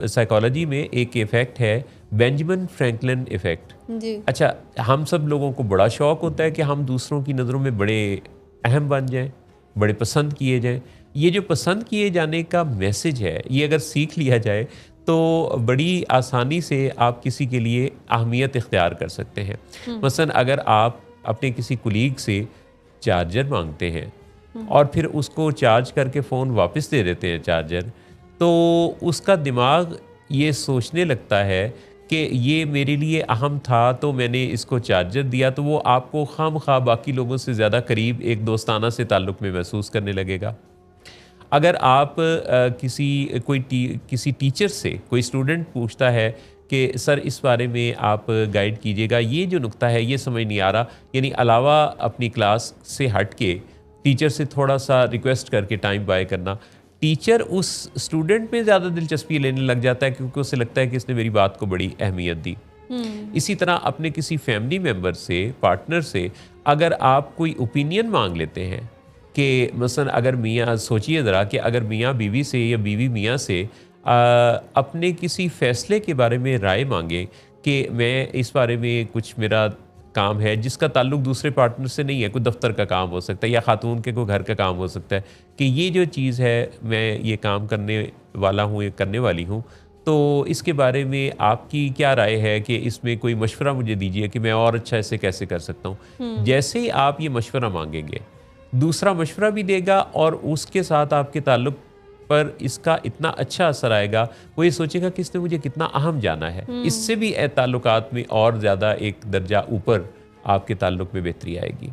Psychology में एक effect है बेंजामिन फ्रैंकलिन इफ़ेक्ट। जी। अच्छा, हम सब लोगों को बड़ा शौक़ होता है कि हम दूसरों की नज़रों में बड़े अहम बन जाएं, बड़े पसंद किए जाएं। ये जो पसंद किए जाने का मैसेज है, ये अगर सीख लिया जाए तो बड़ी आसानी से आप किसी के लिए अहमियत इख्तियार कर सकते हैं। मसलन अगर आप अपने किसी कुलीग से चार्जर मांगते हैं और फिर उसको चार्ज करके फ़ोन वापस दे देते हैं चार्जर, तो उसका दिमाग ये सोचने लगता है कि ये मेरे लिए अहम था तो मैंने इसको चार्जर दिया, तो वो आपको खामखा बाकी लोगों से ज़्यादा करीब एक दोस्ताना से ताल्लुक़ में महसूस करने लगेगा। अगर आप किसी टीचर से कोई स्टूडेंट पूछता है कि सर इस बारे में आप गाइड कीजिएगा, ये जो नुक्ता है ये समझ नहीं आ रहा, यानी अलावा अपनी क्लास से हट के टीचर से थोड़ा सा रिक्वेस्ट करके टाइम बाय करना, टीचर उस स्टूडेंट में ज़्यादा दिलचस्पी लेने लग जाता है क्योंकि उसे लगता है कि इसने मेरी बात को बड़ी अहमियत दी। इसी तरह अपने किसी फैमिली मेम्बर से, पार्टनर से अगर आप कोई ओपिनियन मांग लेते हैं कि मसलन अगर मियाँ, सोचिए ज़रा कि अगर मियाँ बीवी से या बीवी मियाँ से अपने किसी फ़ैसले के बारे में राय मांगे कि मैं इस बारे में कुछ मेरा काम है जिसका ताल्लुक दूसरे पार्टनर से नहीं है, कोई दफ्तर का काम हो सकता है या खातून के कोई घर का काम हो सकता है, कि ये जो चीज़ है मैं ये काम करने वाला हूँ, ये करने वाली हूँ, तो इसके बारे में आपकी क्या राय है कि इसमें कोई मशवरा मुझे दीजिए कि मैं और अच्छा इसे कैसे कर सकता हूँ। जैसे ही आप ये मशवरा मांगेंगे, दूसरा मशवरा भी देगा और उसके साथ आपके ताल्लुक पर इसका इतना अच्छा असर आएगा, वो ये सोचेगा कि इसने मुझे कितना अहम जाना है। इससे भी ताल्लुकात में और ज़्यादा एक दर्जा ऊपर आपके ताल्लुक में बेहतरी आएगी।